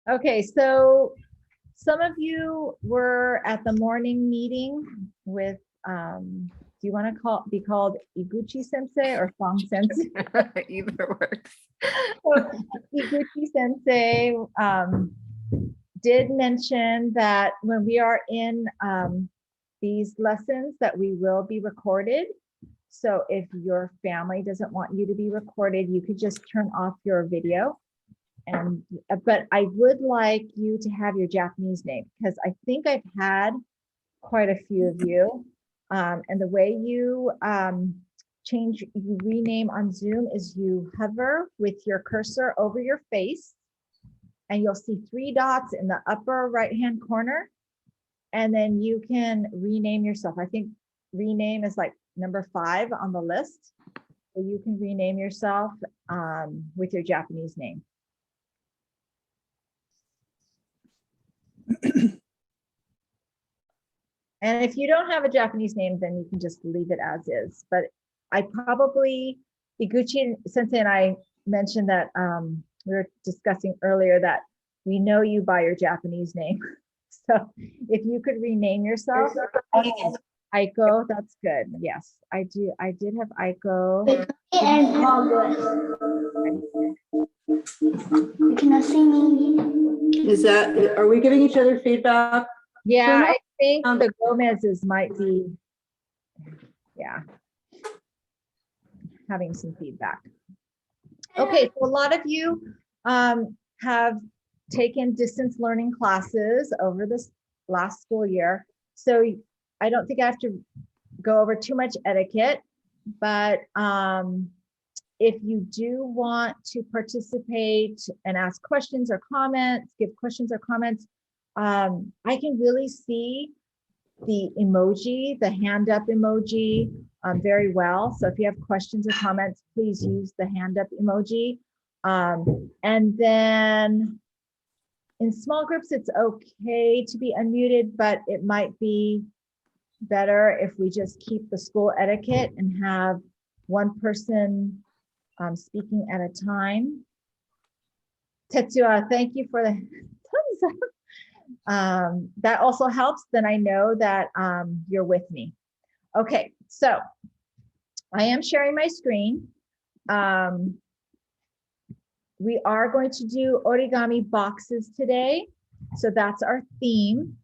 Okay, so some of you were at the morning meeting with, do you want to be called Iguchi Sensei or Fong Sensei? Either works. So, Iguchi Sensei did mention that when we are in these lessons that we will be recorded. So if your family doesn't want you to be recorded, you could just turn off your video. And but I would like you to have your Japanese name, because I think I've had quite a few of you. And the way you you rename on Zoom is you hover with your cursor over your face, and you'll see 3 dots in the upper right-hand corner. And then you can rename yourself. I think rename is like number 5 on the list. So you can rename yourself with your Japanese name. And if you don't have a Japanese name, then you can just leave it as is. But I probably, Iguchi Sensei and I mentioned that we were discussing earlier that we know you by your Japanese name. So if you could rename yourself, Aiko, that's good. Yes, I do. I did have Aiko. And you cannot see me. Is that, are we giving each other feedback? Yeah, I think the Gomez's might be, yeah, having some feedback. Okay, so a lot of you have taken distance learning classes over this last school year. So I don't think I have to go over too much etiquette, but if you do want to participate and ask questions or comments, give questions or comments, I can really see the emoji, the hand up emoji very well. So if you have questions or comments, please use the hand up emoji. And then in small groups, it's okay to be unmuted, but it might be better if we just keep the school etiquette and have one person speaking at a time. Tetsuya, thank you for the thumbs up. That also helps. Then I know that you're with me. Okay, so I am sharing my screen. We are going to do origami boxes today. So that's our theme.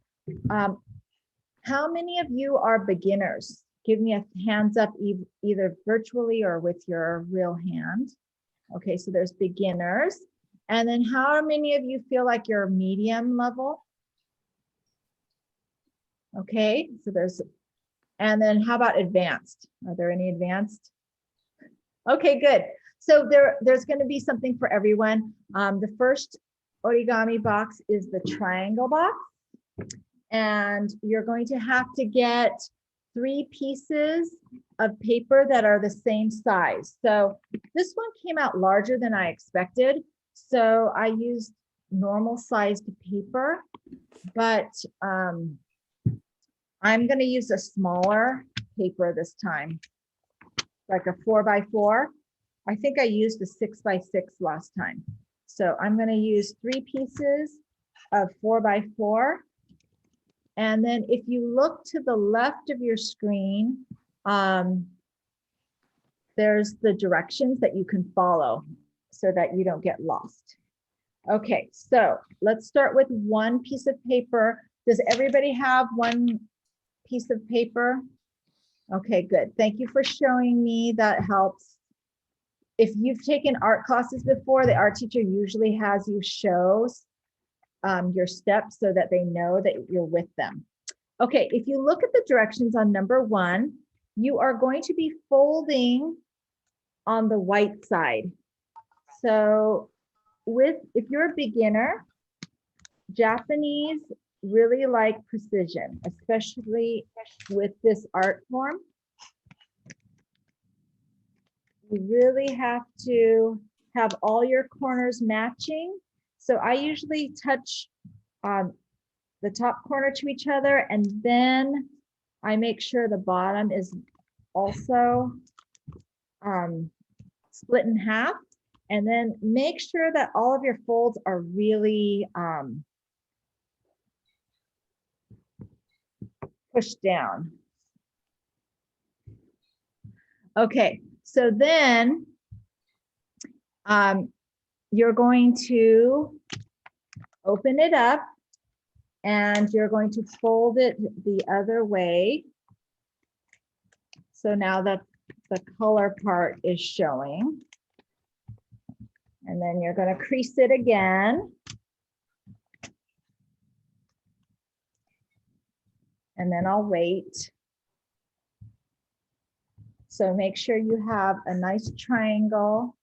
How many of you are beginners? Give me a hands up, either virtually or with your real hand. Okay, so there's beginners. And then how many of you feel like you're medium level? Okay, so there's, and then how about advanced? Are there any advanced? Okay, good. So there's going to be something for everyone. The first origami box is the triangle box. And you're going to have to get 3 pieces of paper that are the same size. So this one came out larger than I expected. So I used normal sized paper, but I'm going to use a smaller paper this time, like a 4x4. I think I used a 6x6 last time. So I'm going to use 3 pieces of 4x4. And then if you look to the left of your screen, there's the directions that you can follow so that you don't get lost. Okay, so let's start with 1 piece of paper. Does everybody have 1 piece of paper? Okay, good. Thank you for showing me. That helps. If you've taken art classes before, the art teacher usually has you show your steps so that they know that you're with them. Okay, if you look at the directions on number 1, you are going to be folding on the white side. So if you're a beginner, Japanese really like precision, especially with this art form. You really have to have all your corners matching. So I usually touch the top corner to each other, and then I make sure the bottom is also split in half. And then make sure that all of your folds are really pushed down. Okay, so then you're going to open it up and you're going to fold it the other way. So now that the color part is showing. And then you're going to crease it again. And then I'll wait. So make sure you have a nice triangle.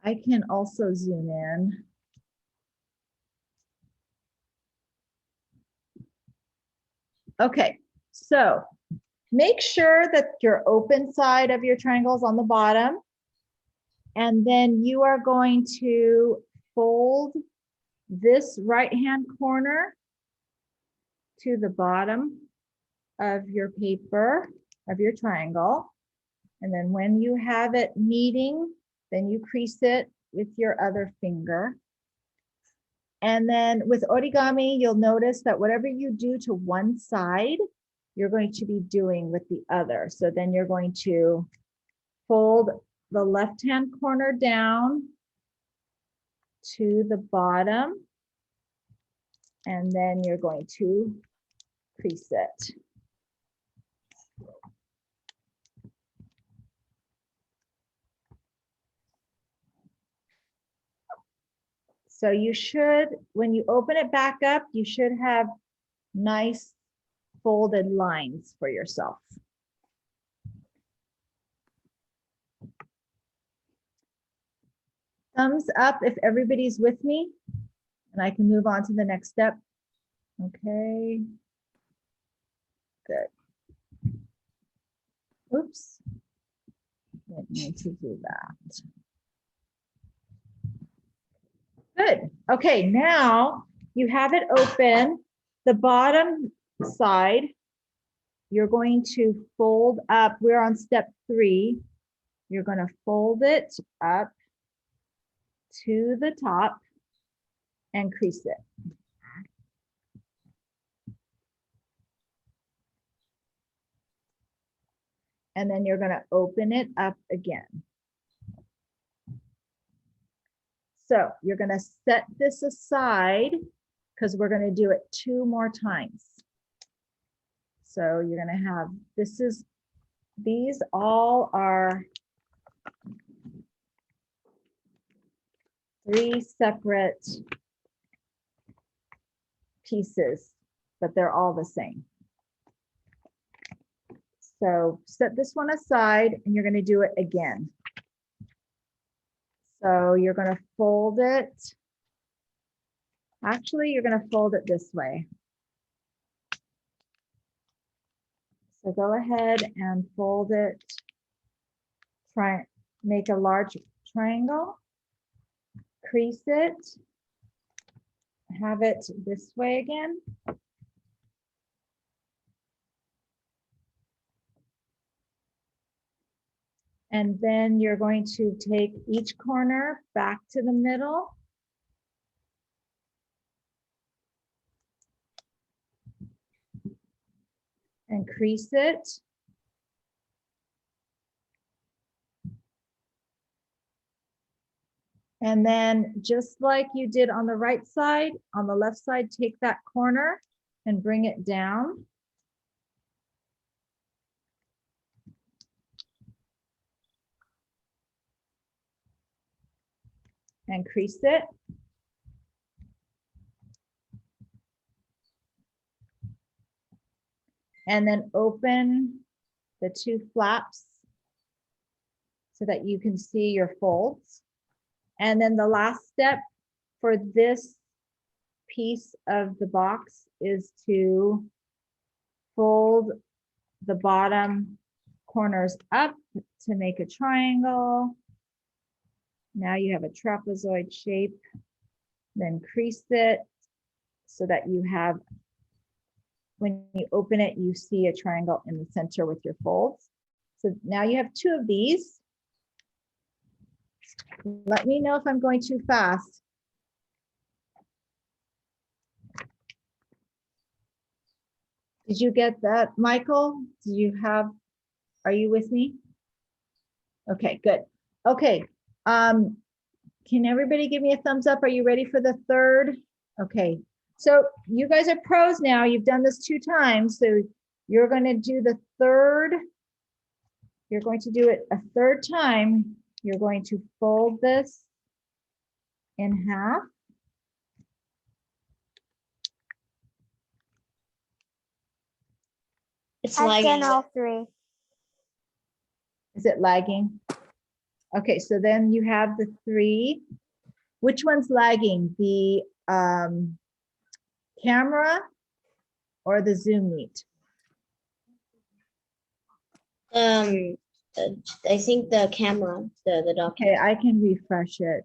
I can also zoom in. Okay, so make sure that your open side of your triangle is on the bottom. And then you are going to fold this right-hand corner to the bottom of your paper, of your triangle. And then when you have it meeting, then you crease it with your other finger. And then with origami, you'll notice that whatever you do to one side, you're going to be doing with the other. So then you're going to fold the left-hand corner down to the bottom. And then you're going to crease it. So you should, when you open it back up, you should have nice folded lines for yourself. Thumbs up if everybody's with me, and I can move on to the next step. Okay. Good. Oops. Didn't need to do that. Good. Okay, now you have it open. The bottom side, you're going to fold up. We're on step 3. You're going to fold it up to the top and crease it. And then you're going to open it up again. So you're going to set this aside because we're going to do it 2 more times. So you're going to have, these all are 3 separate pieces, but they're all the same. So set this one aside and you're going to do it again. So you're going to fold it. Actually, you're going to fold it this way. So go ahead and fold it. Try make a large triangle. Crease it. Have it this way again. And then you're going to take each corner back to the middle. And crease it. And then just like you did on the right side, on the left side, take that corner and bring it down. And crease it. And then open the 2 flaps so that you can see your folds. And then the last step for this piece of the box is to fold the bottom corners up to make a triangle. Now you have a trapezoid shape. Then crease it so that you have when you open it, you see a triangle in the center with your folds. So now you have 2 of these. Let me know if I'm going too fast. Did you get that, Michael? Do you have, are you with me? Okay, good. Okay. Can everybody give me a thumbs up? Are you ready for the third? Okay. So you guys are pros now. You've done this 2 times. So you're going to do the third. You're going to do it a 3rd time. You're going to fold this in half. It's I've done all 3. Is it lagging? Okay, so then you have the 3. Which one's lagging? The camera or the Zoom meet? I think the camera, the document. Okay, I can refresh it.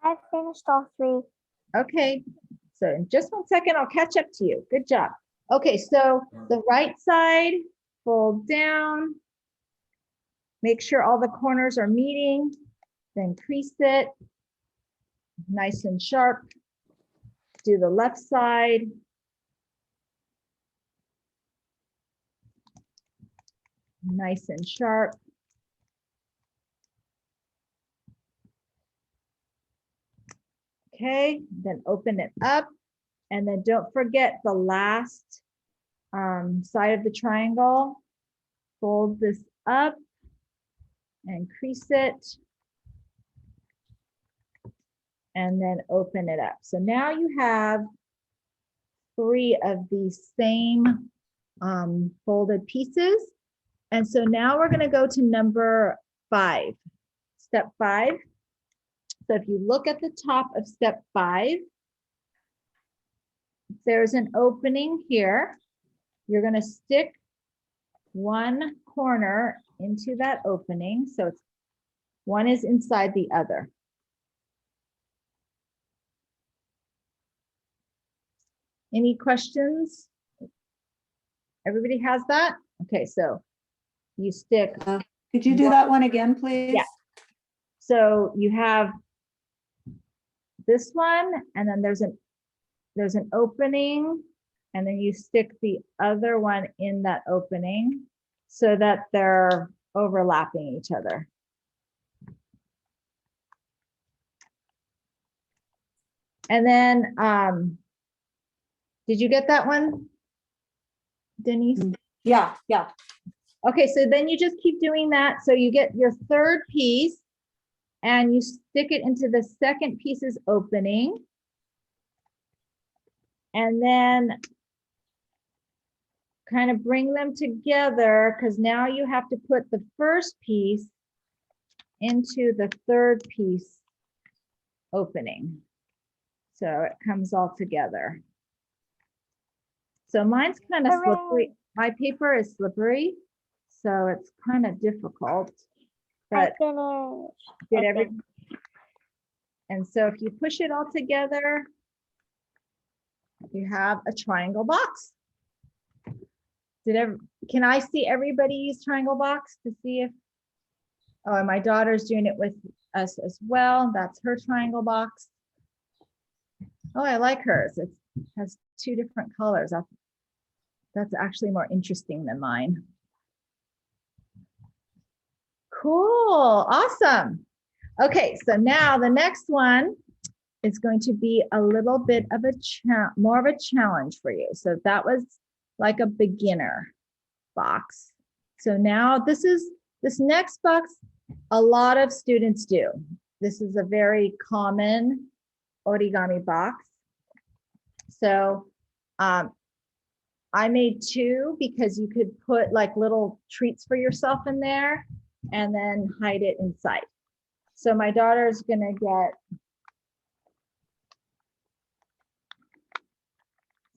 I've finished all 3. Okay, so in just 1 second, I'll catch up to you. Good job. Okay, so the right side, fold down. Make sure all the corners are meeting, then crease it. Nice and sharp. Do the left side. Nice and sharp. Okay, then open it up. And then don't forget the last side of the triangle. Fold this up and crease it. And then open it up. So now you have 3 of these same folded pieces. And so now we're going to go to number 5, step 5. So if you look at the top of step 5, there's an opening here. You're going to stick 1 corner into that opening. So it's one is inside the other. Any questions? Everybody has that? Okay, so you stick. Could you do that one again, please? Yeah. So you have this one, and then there's an opening, and then you stick the other one in that opening so that they're overlapping each other. And then, did you get that one, Denise? Yeah, yeah. Okay, so then you just keep doing that. So you get your 3rd piece and you stick it into the 2nd piece's opening. And then kind of bring them together, because now you have to put the 1st piece into the 3rd piece opening. So it comes all together. So mine's kind of slippery. My paper is slippery, so it's kind of difficult. But did every. And so if you push it all together, you have a triangle box. Can I see everybody's triangle box to see if, oh, and my daughter's doing it with us as well. That's her triangle box. Oh, I like hers. It has 2 different colors. That's actually more interesting than mine. Cool, awesome. Okay, so now the next one is going to be a little bit of more of a challenge for you. So that was like a beginner box. So now this next box, a lot of students do. This is a very common origami box. So I made 2 because you could put like little treats for yourself in there and then hide it inside. So my daughter's gonna get,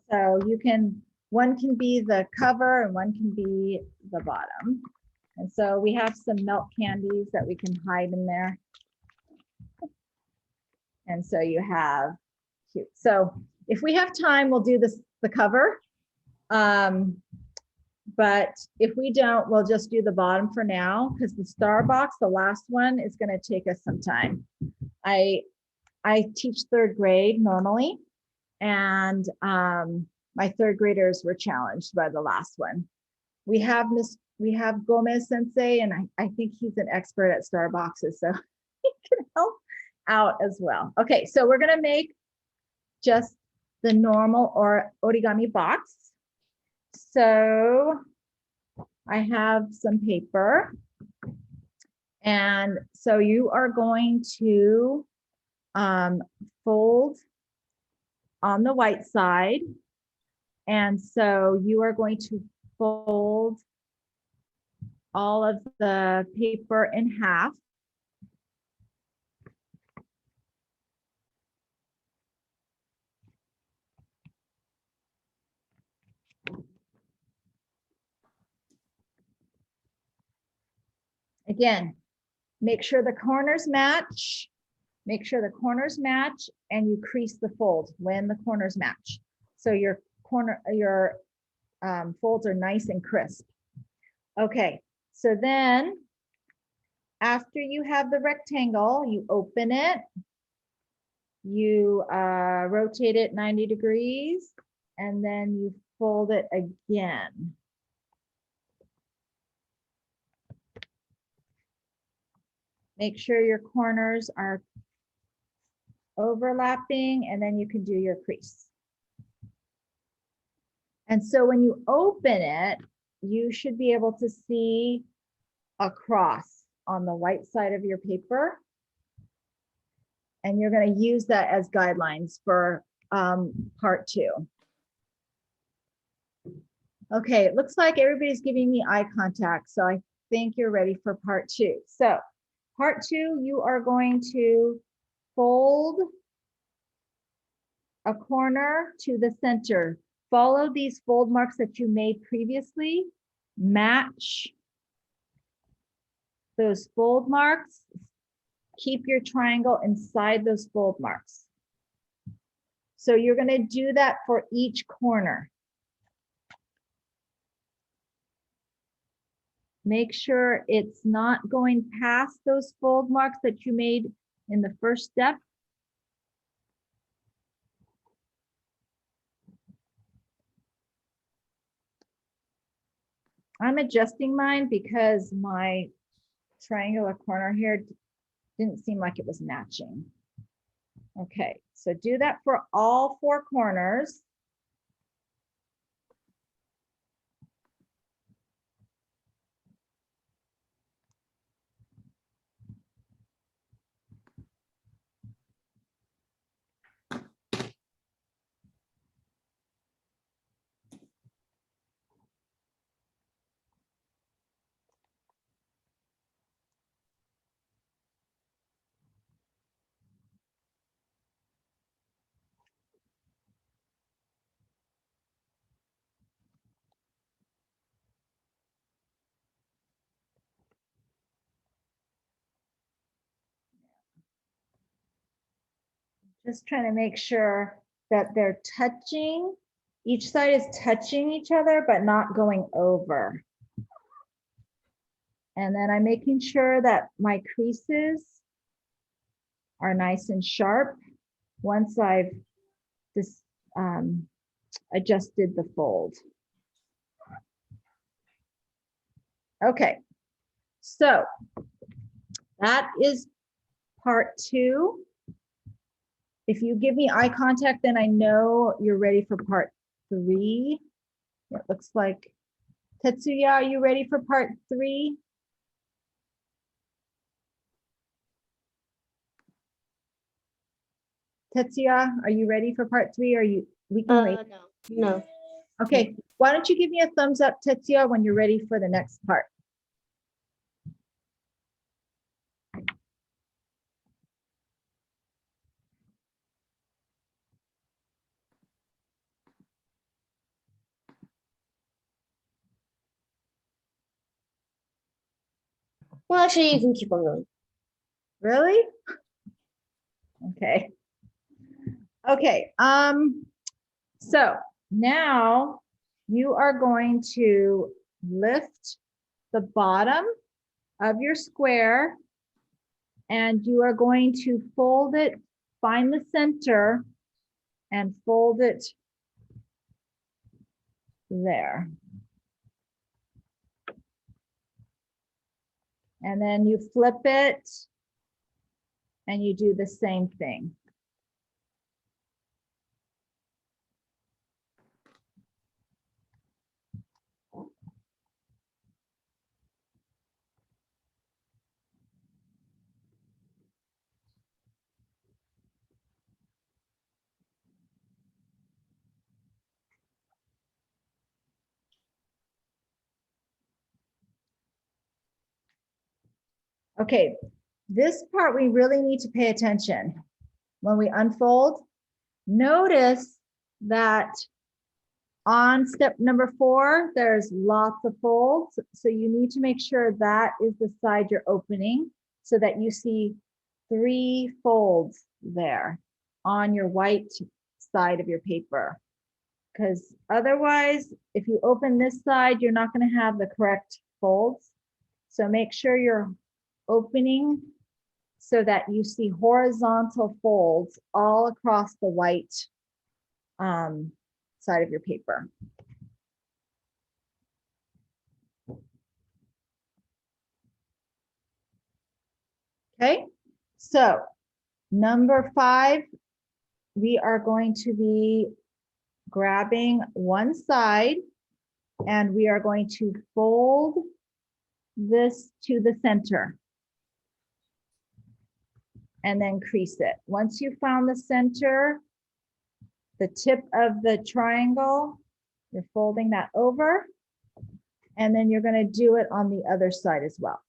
so you can, one can be the cover and one can be the bottom. And so we have some milk candies that we can hide in there. And so you have cute. So If we have time, we'll do this, the cover. But if we don't, we'll just do the bottom for now, because the star box, the last one, is going to take us some time. I teach third grade normally, and my third graders were challenged by the last one. We have Momii Sensei, and I think he's an expert at star boxes, so he can help out as well. Okay, so we're going to make just the normal or origami box. So I have some paper, and so you are going to fold on the white side, and so you are going to fold all of the paper in half. Again, make sure the corners match. Make sure the corners match, and you crease the fold when the corners match. So your folds are nice and crisp. Okay, so then after you have the rectangle, you open it, you rotate it 90 degrees, and then you fold it again. Make sure your corners are overlapping, and then you can do your crease. And so when you open it, you should be able to see a cross on the white side of your paper. And you're going to use that as guidelines for part 2. Okay, it looks like everybody's giving me eye contact, so I think you're ready for part 2. So part 2, you are going to fold a corner to the center. Follow these fold marks that you made previously. Match those fold marks. Keep your triangle inside those fold marks. So you're going to do that for each corner. Make sure it's not going past those fold marks that you made in the first step. I'm adjusting mine because my triangular corner here didn't seem like it was matching. Okay, so do that for all 4 corners. Just trying to make sure that they're touching. Each side is touching each other, but not going over. And then I'm making sure that my creases are nice and sharp once I've just adjusted the fold. Okay, so that is part 2. If you give me eye contact, then I know you're ready for part 3. It looks like, Tetsuya, are you ready for part 3? Tetsuya, are you ready for part 3? Are you, we can wait. No. Okay, why don't you give me a thumbs up, Tetsuya, when you're ready for the next part? Well, actually, you can keep on going. Really? Okay. Okay, So now you are going to lift the bottom of your square and you are going to fold it, find the center and fold it there. And then you flip it and you do the same thing. Okay, this part we really need to pay attention. When we unfold, notice that on step number 4, there's lots of folds. So you need to make sure that is the side you're opening so that you see 3 folds there on your white side of your paper. Because otherwise, if you open this side, you're not going to have the correct folds. So make sure you're opening so that you see horizontal folds all across the white side of your paper. Okay, so number 5, we are going to be grabbing one side and we are going to fold this to the center and then crease it. Once you found the center, the tip of the triangle, you're folding that over, and then you're going to do it on the other side as well.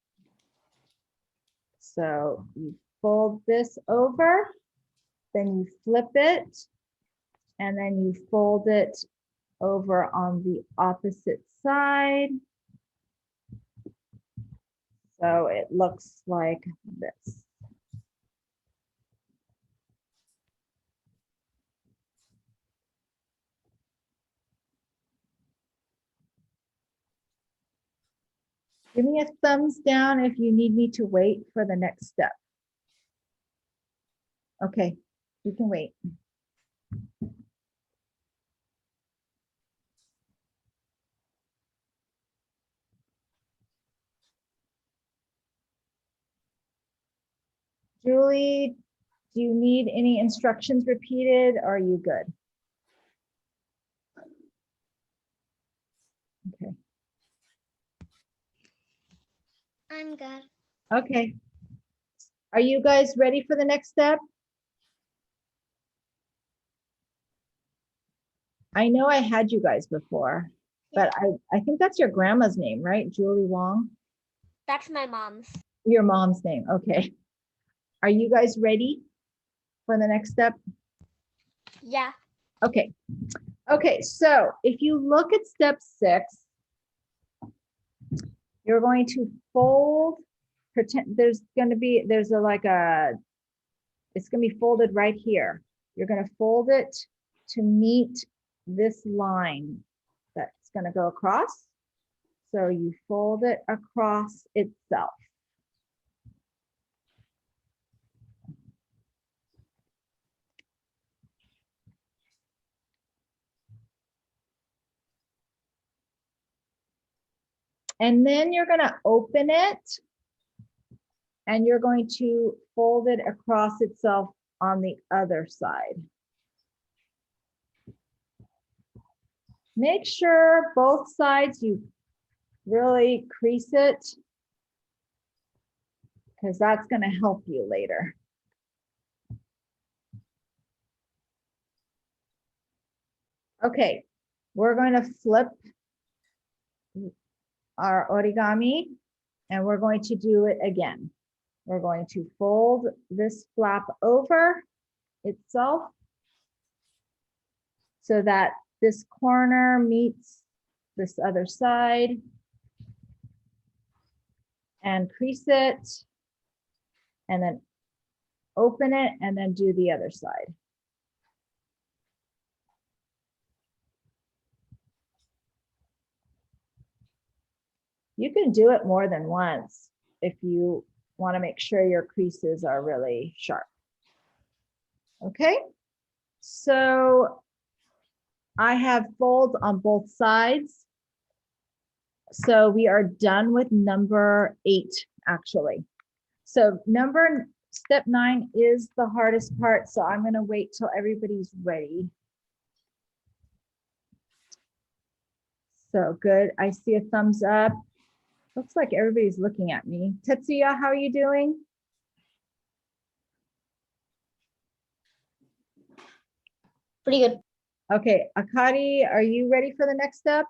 So you fold this over, then you flip it, and then you fold it over on the opposite side. So it looks like this. Give me a thumbs down if you need me to wait for the next step. Okay, we can wait. Julie, do you need any instructions repeated? Or are you good? Okay. I'm good. Okay. Are you guys ready for the next step? I know I had you guys before, but I think that's your grandma's name, right? Julie Wong? That's my mom's. Your mom's name, okay. Are you guys ready for the next step? Yeah. Okay. Okay, so if you look at step 6, you're going to fold, pretend there's going to be, it's going to be folded right here. You're going to fold it to meet this line that's going to go across. So you fold it across itself. And then you're going to open it and you're going to fold it across itself on the other side. Make sure both sides you really crease it because that's going to help you later. Okay, we're going to flip our origami and we're going to do it again. We're going to fold this flap over itself so that this corner meets this other side and crease it and then open it and then do the other side. You can do it more than once if you want to make sure your creases are really sharp. Okay, so I have folds on both sides. So we are done with number 8, actually. So step 9 is the hardest part. So I'm going to wait till everybody's ready. So good. I see a thumbs up. Looks like everybody's looking at me. Tetsuya, how are you doing? Pretty good. Okay, Akari, are you ready for the next step?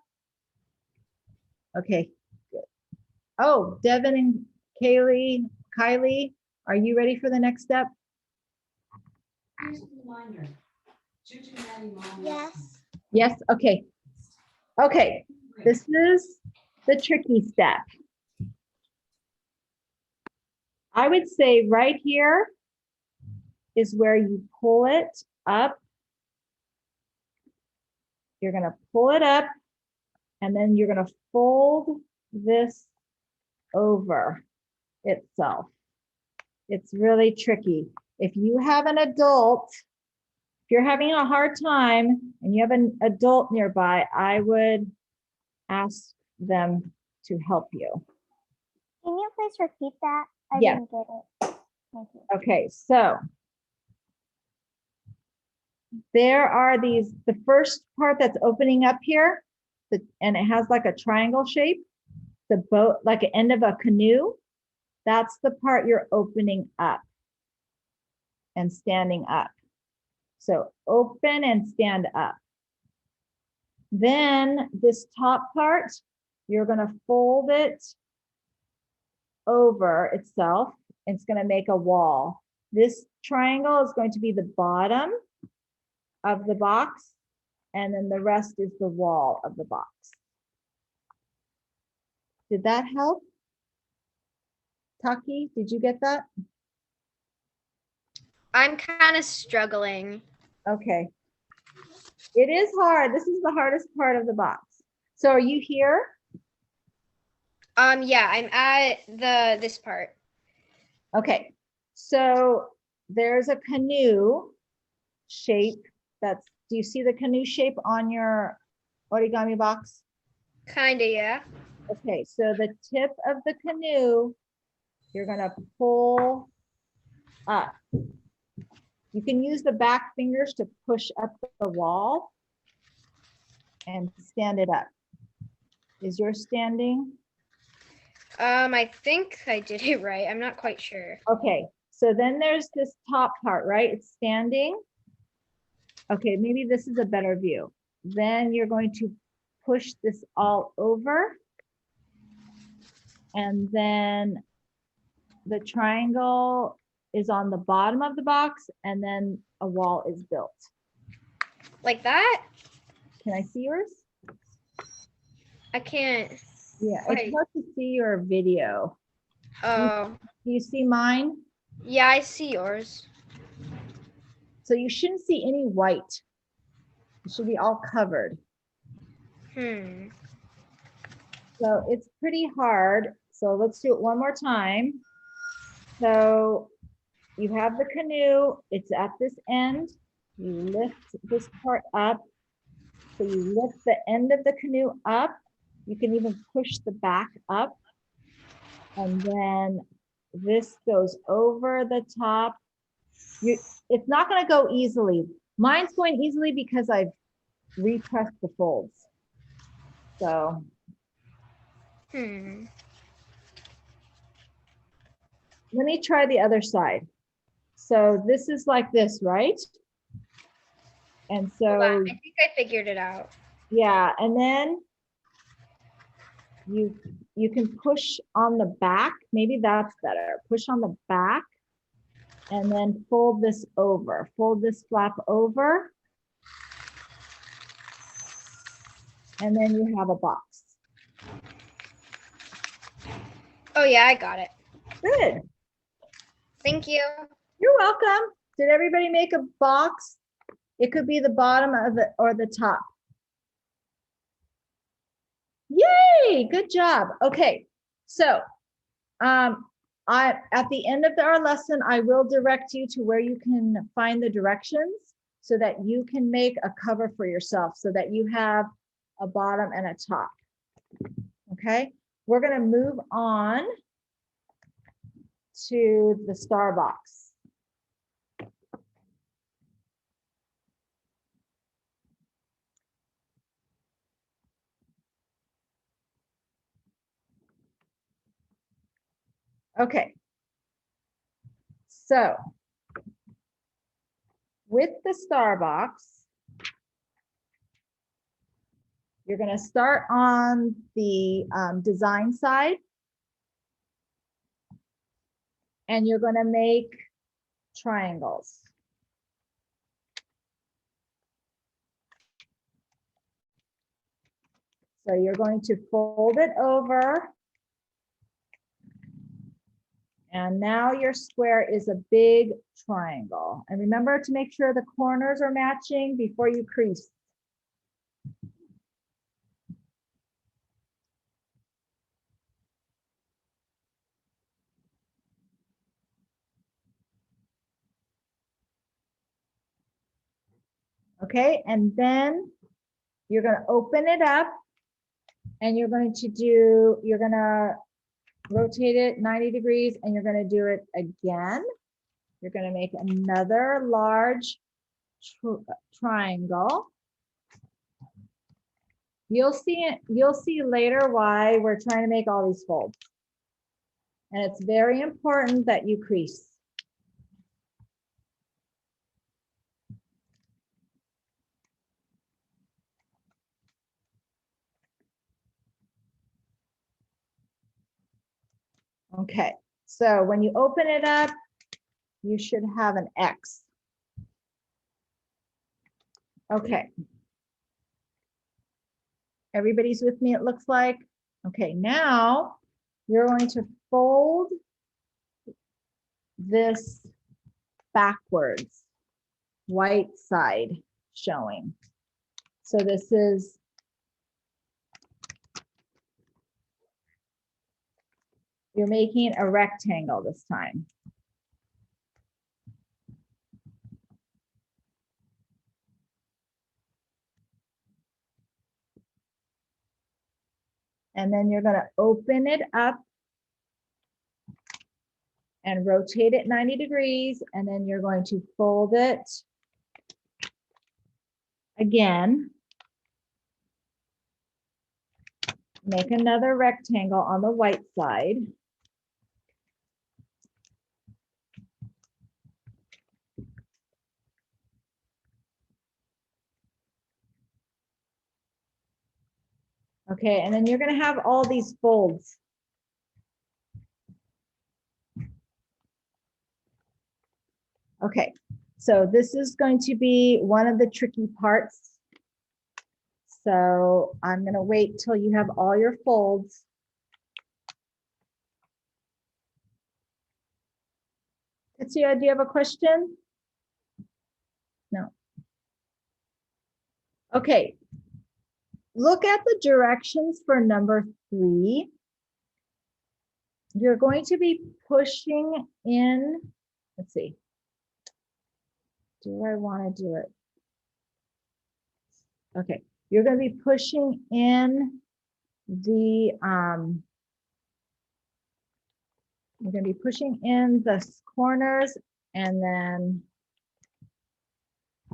Okay, good. Oh, Devin and Kylie, are you ready for the next step? Yes. Yes, okay. Okay, this is the tricky step. I would say right here is where you pull it up. You're gonna pull it up and then you're gonna fold this over itself. It's really tricky. If you have an adult, if you're having a hard time and you have an adult nearby, I would ask them to help you. Can you please repeat that? I Yes. didn't get it. Thank you. Okay, so there are the first part that's opening up here, and it has like a triangle shape, the boat, like an end of a canoe. That's the part you're opening up and standing up. So open and stand up. Then this top part, you're going to fold it over itself. It's going to make a wall. This triangle is going to be the bottom of the box, and then the rest is the wall of the box. Did that help? Taki, did you get that? I'm kind of struggling. Okay. It is hard. This is the hardest part of the box. So are you here? Yeah, I'm at this part. Okay. So there's a canoe shape do you see the canoe shape on your origami box? Kinda, yeah. Okay, so the tip of the canoe, you're gonna pull up. You can use the back fingers to push up the wall and stand it up. Is yours standing? I think I did it right. I'm not quite sure. Okay, so then there's this top part, right? It's standing. Okay, maybe this is a better view. Then you're going to push this all over. And then the triangle is on the bottom of the box, and then a wall is built. Like that? Can I see yours? I can't. Yeah, Wait. it's hard to see your video. Oh, Do you see mine? yeah, I see yours. So you shouldn't see any white. It should be all covered. So it's pretty hard. So let's do it one more time. So you have the canoe, it's at this end. You lift this part up. So you lift the end of the canoe up. You can even push the back up. And then this goes over the top. It's not going to go easily. Mine's going easily because I've repressed the folds. So Hmm. let me try the other side. So this is like this, right? And Hold on, so, I think I figured it out. yeah, and then you can push on the back. Maybe that's better. Push on the back and then fold this over. Fold this flap over. And then you have a box. Oh yeah, I got it. Good. Thank you. You're welcome. Did everybody make a box? It could be the bottom of it or the top. Yay, good job. Okay, so at the end of our lesson, I will direct you to where you can find the directions so that you can make a cover for yourself so that you have a bottom and a top. Okay, we're going to move on to the star box. Okay, so with the star box, you're going to start on the design side, and you're going to make triangles. So you're going to fold it over. And now your square is a big triangle. And remember to make sure the corners are matching before you crease. Okay, and then you're going to open it up and you're going to rotate it 90 degrees and you're going to do it again. You're going to make another large triangle. You'll see later why we're trying to make all these folds. And it's very important that you crease. Okay, so when you open it up, you should have an X. Okay. Everybody's with me, it looks like. Okay, now you're going to fold this backwards, white side showing. So this is you're making a rectangle this time. And then you're going to open it up and rotate it 90 degrees. And then you're going to fold it again. Make another rectangle on the white side. Okay, and then you're going to have all these folds. Okay, so this is going to be one of the tricky parts. So I'm going to wait till you have all your folds. Let's see, do you have a question? No. Okay. Look at the directions for number 3. You're going to be pushing in, let's see. Do I want to do it? Okay, you're going to be pushing in the, you're going to be pushing in the corners and then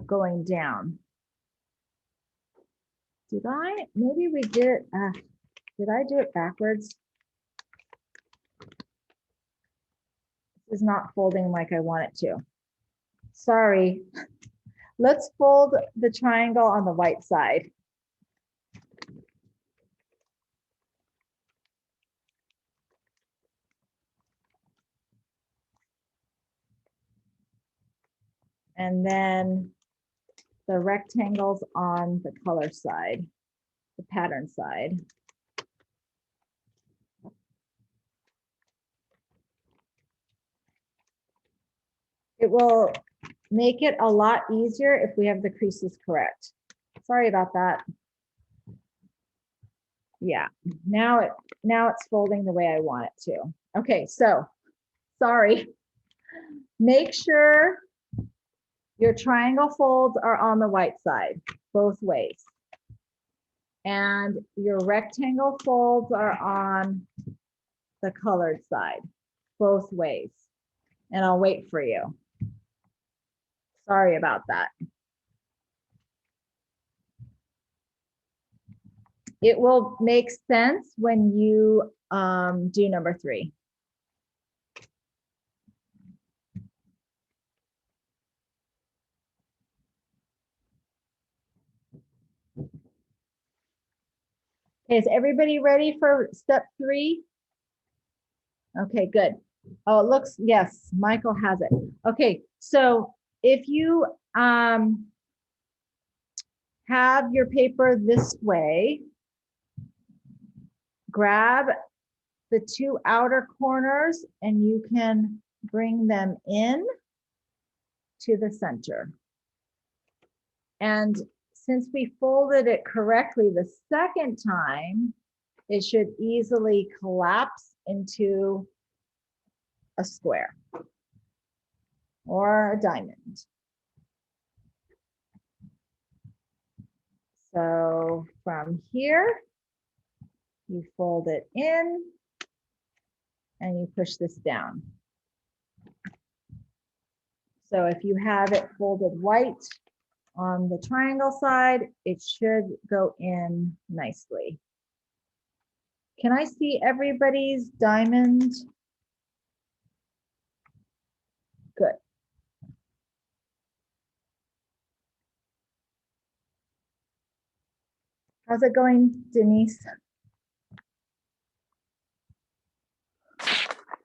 going down. Maybe we did I do it backwards? This is not folding like I want it to. Sorry. Let's fold the triangle on the white side. And then the rectangles on the color side, the pattern side. It will make it a lot easier if we have the creases correct. Sorry about that. Yeah, now it's folding the way I want it to. Okay, so, sorry. Make sure your triangle folds are on the white side, both ways. And your rectangle folds are on the colored side, both ways. And I'll wait for you. Sorry about that. It will make sense when you do number 3. Is everybody ready for step 3? Okay, good. Oh, it looks, yes, Michael has it. Okay, so if you have your paper this way, grab the 2 outer corners and you can bring them in to the center. And since we folded it correctly the second time, it should easily collapse into a square or a diamond. So from here, you fold it in and you push this down. So if you have it folded white on the triangle side, it should go in nicely. Can I see everybody's diamond? Good. How's it going, Denise?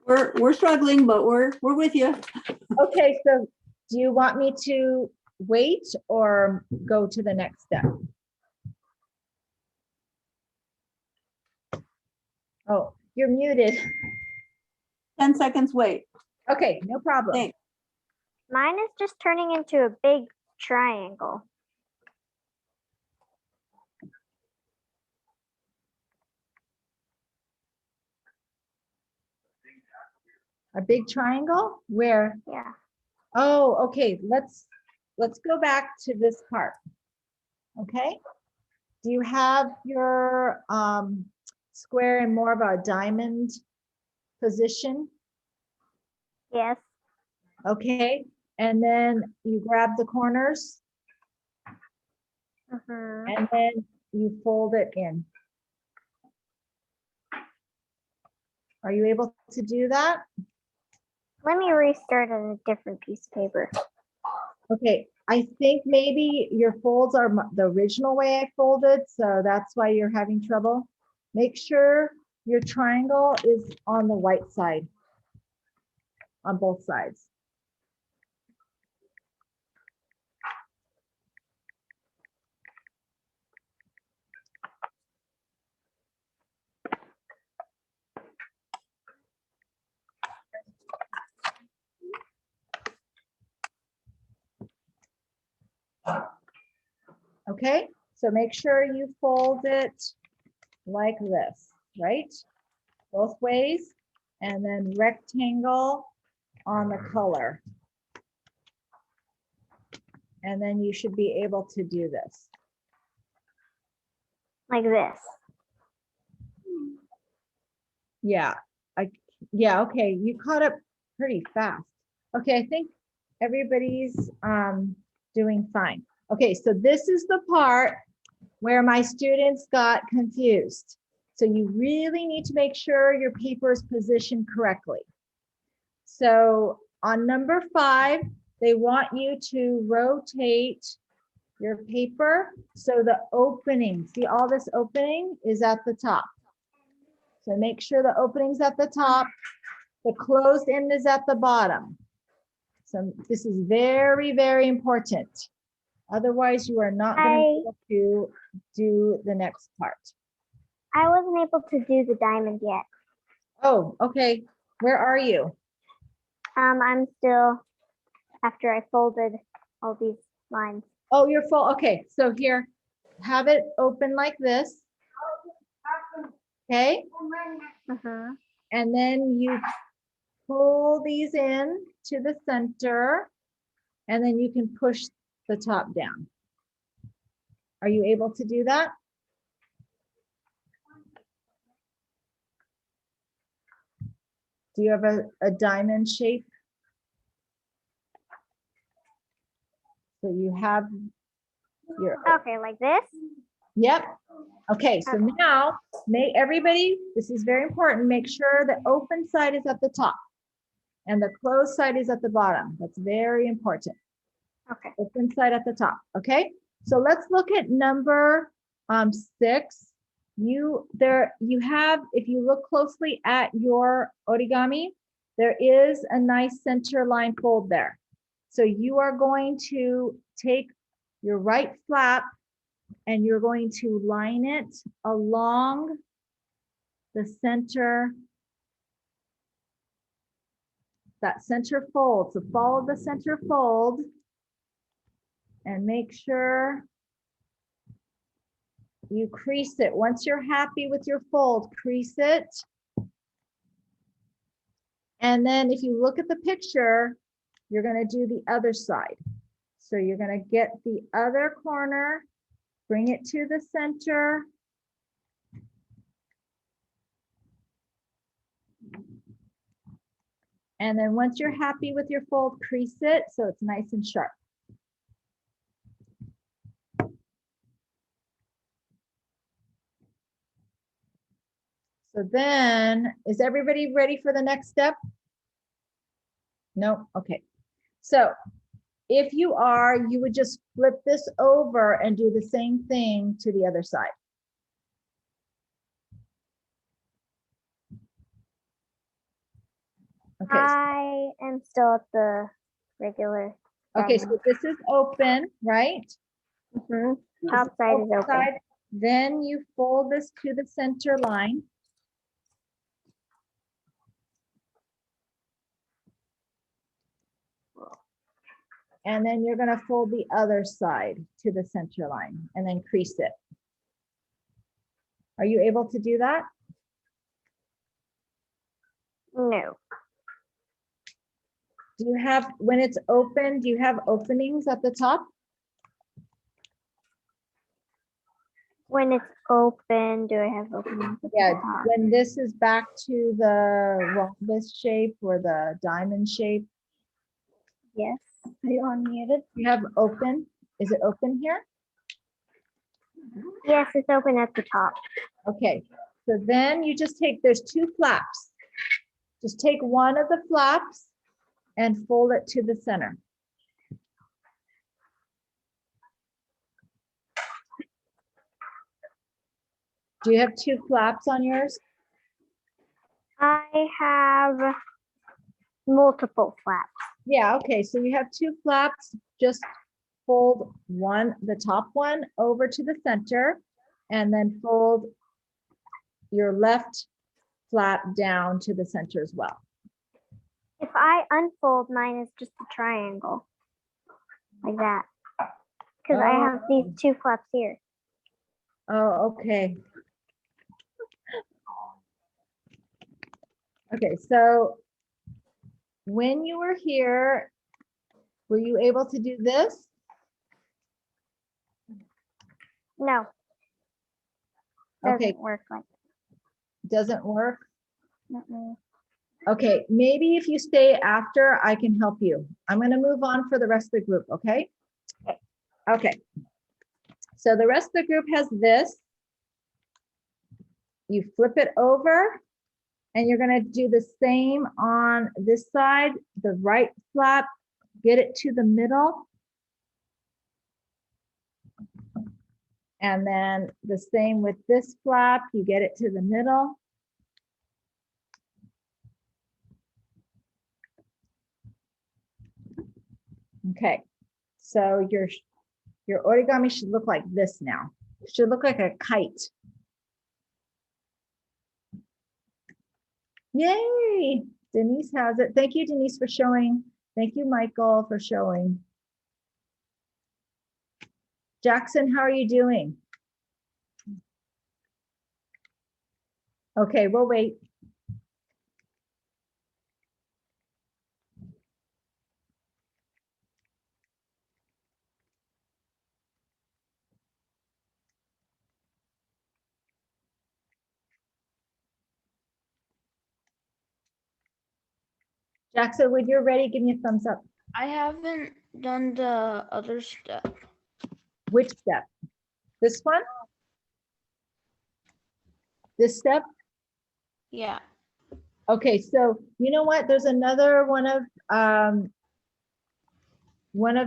We're struggling, but we're with you. Okay, so do you want me to wait or go to the next step? Oh, you're muted. 10 seconds, wait. Okay, no problem. Thanks. Mine is just turning into a big triangle. A big triangle? Where? Yeah. Oh, okay, let's go back to this part. Okay? Do you have your square in more of a diamond position? Yes. Okay, and then you grab the corners Mhm. and then you fold it in. Are you able to do that? Let me restart on a different piece of paper. Okay, I think maybe your folds are the original way I folded, so that's why you're having trouble. Make sure your triangle is on the white side, on both sides. Okay, so make sure you fold it like this, right? Both ways, and then rectangle on the color. And then you should be able to do this. Like this. Yeah, yeah, okay, you caught up pretty fast. Okay, I think everybody's doing fine. Okay, so this is the part where my students got confused. So you really need to make sure your paper is positioned correctly. So on number 5, they want you to rotate your paper so the opening, see all this opening is at the top. So make sure the opening's at the top, the closed end is at the bottom. So this is very, very important. Otherwise, you are not going to be able to do the next part. I wasn't able to do the diamond yet. Oh, okay. Where are you? I'm still after I folded all these lines. Oh, you're full. Okay, so here, have it open like this. Okay, Mm-hmm. and then you pull these in to the center, and then you can push the top down. Are you able to do that? Do you have a diamond shape? So you have your, Okay, like this. yep. Okay, so Okay. now everybody, this is very important, make sure the open side is at the top and the closed side is at the bottom. That's very important. Okay. Open side at the top, okay? So let's look at number 6. You have, if you look closely at your origami, there is a nice center line fold there. So you are going to take your right flap and you're going to line it along the center, that center fold. So follow the center fold and make sure you crease it. Once you're happy with your fold, crease it. And then if you look at the picture, you're going to do the other side. So you're going to get the other corner, bring it to the center. And then once you're happy with your fold, crease it so it's nice and sharp. So then, is everybody ready for the next step? No? Okay. So if you are, you would just flip this over and do the same thing to the other side. Okay. I am still at the regular. Okay, so this is open, right? Mhm. This Top is side is open. side. Then you fold this to the center line. And then you're gonna fold the other side to the center line and then crease it. Are you able to do that? No. Do you have, when it's open, do you have openings at the top? When it's open, do I have openings at the Yeah, top? when this is back to the rhombus shape or the diamond shape, Yes. Are you unmuted? you have open. Is it open here? Yes, it's open at the top. Okay, so then you just take, there's 2 flaps. Just take one of the flaps and fold it to the center. Do you have 2 flaps on yours? I have multiple flaps. Yeah, okay, so you have 2 flaps, just fold one, the top one over to the center, and then fold your left flap down to the center as well. If I unfold, mine is just a triangle. Like that. Because I have these 2 flaps here. Oh, okay. Okay, so when you were here, were you able to do this? No. Doesn't Okay, work like doesn't work. that. Okay, maybe if you stay after, I can help you. I'm gonna move on for the rest of the group, okay? Okay. So the rest of the group has this. You flip it over and you're gonna do the same on this side, the right flap, get it to the middle. And then the same with this flap, you get it to the middle. Okay, so your origami should look like this now. It should look like a kite. Yay, Denise has it. Thank you, Denise, for showing. Thank you, Michael, for showing. Jackson, how are you doing? Okay, we'll wait. Jackson, when you're ready, give me a thumbs up. I haven't done the other step. Which step? This one? This step? Yeah. Okay, so you know what? There's another one of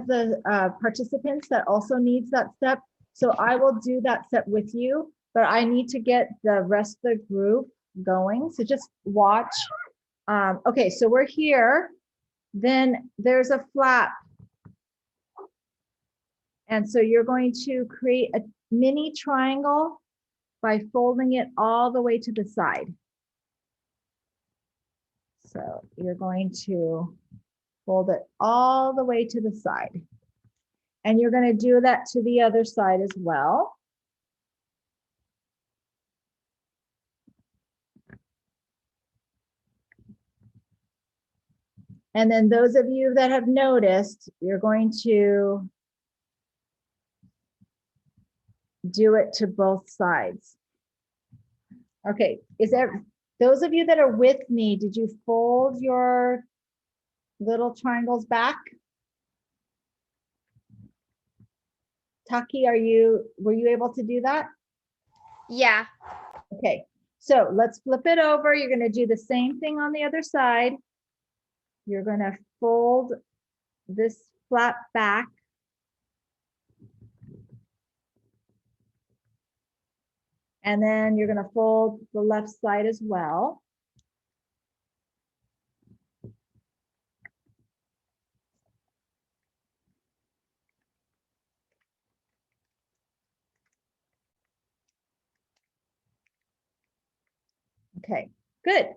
the participants that also needs that step. So I will do that step with you, but I need to get the rest of the group going. So just watch. Okay, so we're here. Then there's a flap. And so you're going to create a mini triangle by folding it all the way to the side. So you're going to fold it all the way to the side. And you're going to do that to the other side as well. And then those of you that have noticed, you're going to do it to both sides. Okay, is there, those of you that are with me, did you fold your little triangles back? Taki, were you able to do that? Yeah. Okay, so let's flip it over. You're going to do the same thing on the other side. You're going to fold this flap back. And then you're going to fold the left side as well. Okay, good.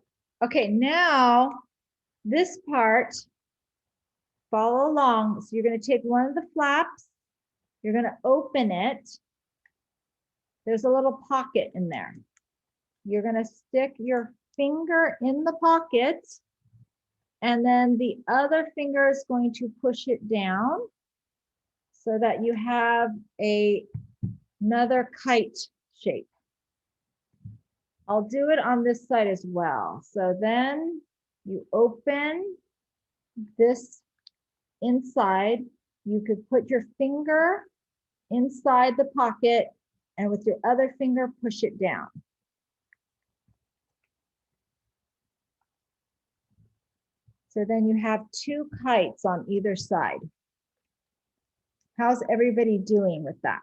Okay, now this part, follow along. So you're going to take one of the flaps, you're going to open it. There's a little pocket in there. You're going to stick your finger in the pocket, and then the other finger is going to push it down so that you have another kite shape. I'll do it on this side as well. So then you open this inside. You could put your finger inside the pocket and with your other finger, push it down. So then you have two kites on either side. How's everybody doing with that?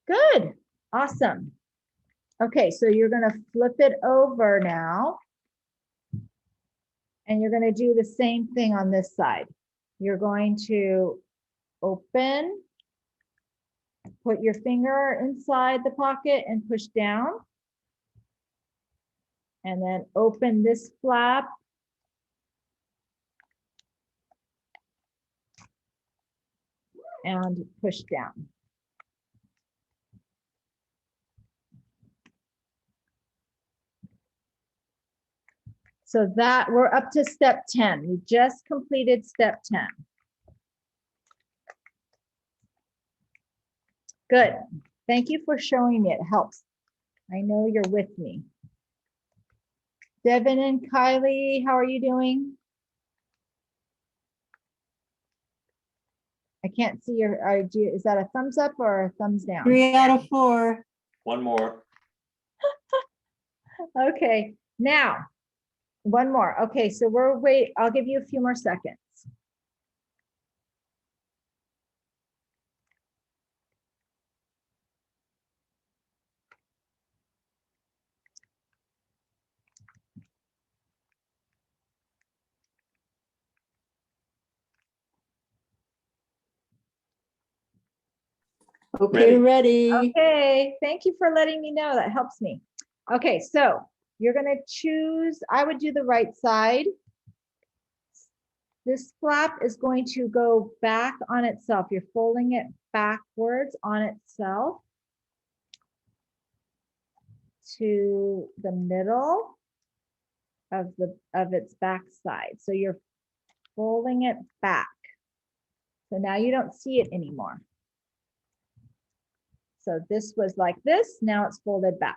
Good, awesome. Okay, so you're gonna flip it over now. And you're gonna do the same thing on this side. You're going to open, put your finger inside the pocket and push down. And then open this flap. And push down. So that we're up to step 10. We just completed step 10. Good. Thank you for showing me. It helps. I know you're with me. Devin and Kylie, how are you doing? I can't see your, is that a thumbs up or a thumbs down? 3 out of 4. One more. Okay, now, one more. Okay, so I'll give you a few more seconds. Okay, ready. Okay, thank you for letting me know. That helps me. Okay, so you're gonna choose, I would do the right side. This flap is going to go back on itself. You're folding it backwards on itself. to the middle of its back side. So you're folding it back. So now you don't see it anymore. So this was like this, now it's folded back.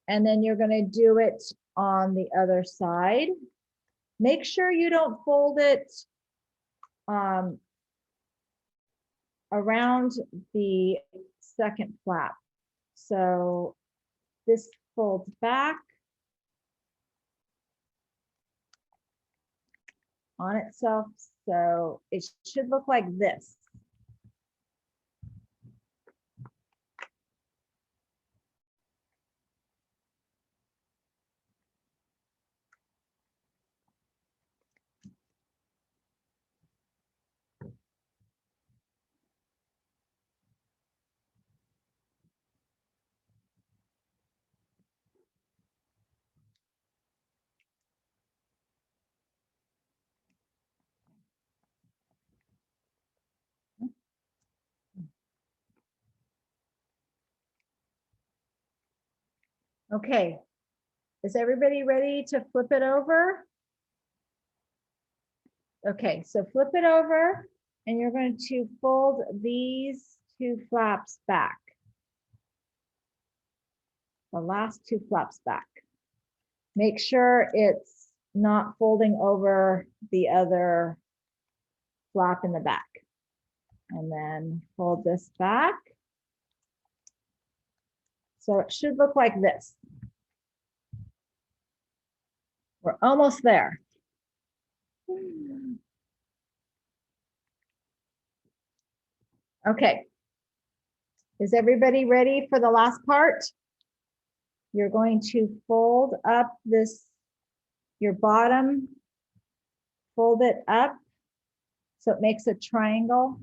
And then you're going to do it on the other side. Make sure you don't fold it around the second flap. So this folds back on itself. So it should look like this. Okay, is everybody ready to flip it over? Okay, so flip it over and you're going to fold these two flaps back. The last two flaps back. Make sure it's not folding over the other flap in the back. And then fold this back. So it should look like this. We're almost there. Okay. Is everybody ready for the last part? You're going to fold up your bottom, fold it up so it makes a triangle.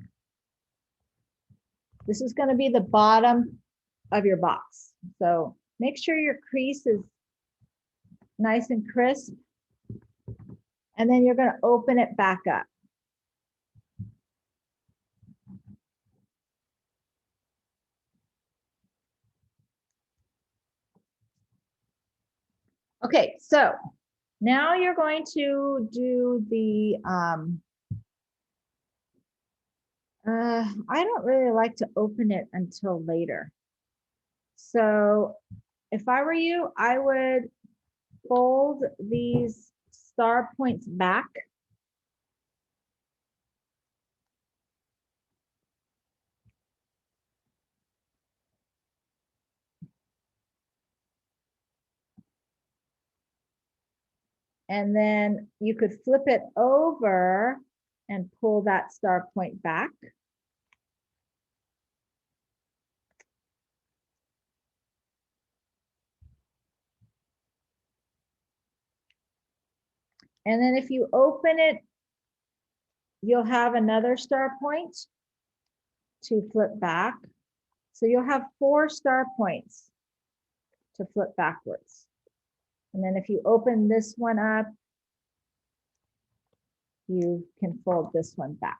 This is going to be the bottom of your box. So make sure your crease is nice and crisp. And then you're going to open it back up. Okay, so now you're going to do the, I don't really like to open it until later. So if I were you, I would fold these star points back. And then you could flip it over and pull that star point back. And then if you open it, you'll have another star point to flip back. So you'll have 4 star points to flip backwards. And then if you open this one up, you can fold this one back.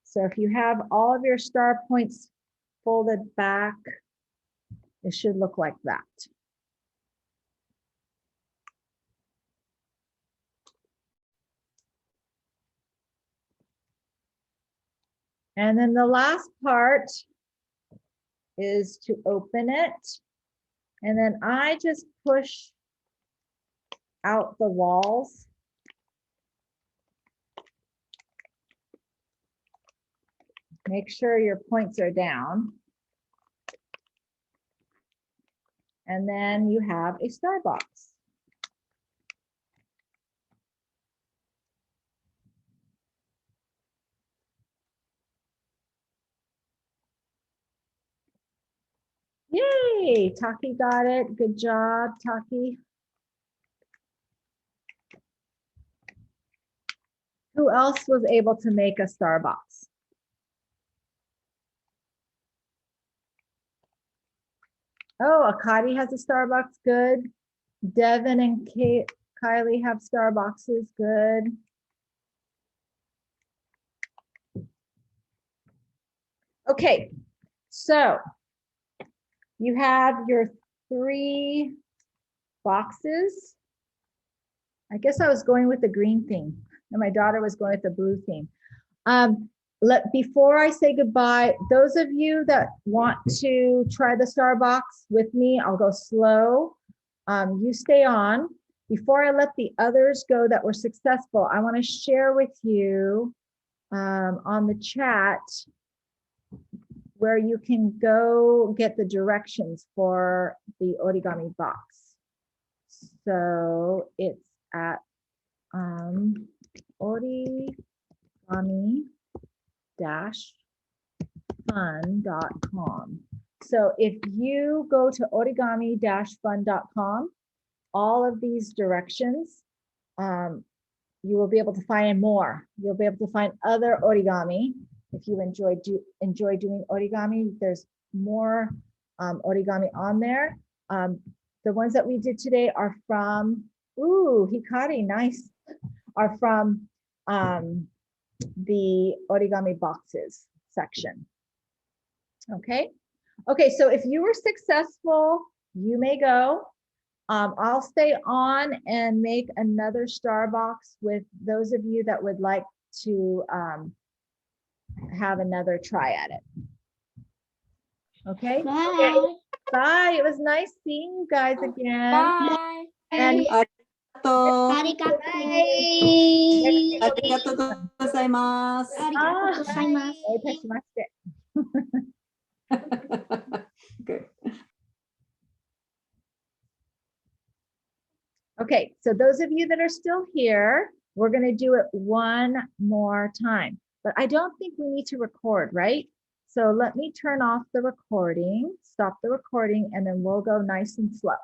So if you have all of your star points folded back, it should look like that. And then the last part is to open it. And then I just push out the walls. Make sure your points are down. And then you have a star box. Yay, Taki got it. Good job, Taki. Who else was able to make a star box? Oh, Akadi has a star box, good. Devin and Kylie have star boxes, good. Okay, so you have your 3 boxes. I guess I was going with the green theme, and my daughter was going with the blue theme. Before I say goodbye, those of you that want to try the star box with me, I'll go slow. You stay on. Before I let the others go that were successful, I want to share with you on the chat where you can go get the directions for the origami box. So it's at origami-fun.com. So if you go to origami-fun.com, all of these directions, you will be able to find more. You'll be able to find other origami. If you enjoy doing origami, there's more origami on there. The ones that we did today are from, ooh, Hikari, nice, are from the origami boxes section. Okay. Okay, so if you were successful, you may go. I'll stay on and make another star box with those of you that would like to have another try at it. Okay. Bye. Bye. It was nice seeing you guys again. Bye. And Arigato. Arigato. Arigato gozaimasu. Arigato gozaimasu. どういたしまして。 Good. Okay, so those of you that are still here, we're going to do it one more time, but I don't think we need to record, right? So let me turn off the recording, stop the recording, and then we'll go nice and slow.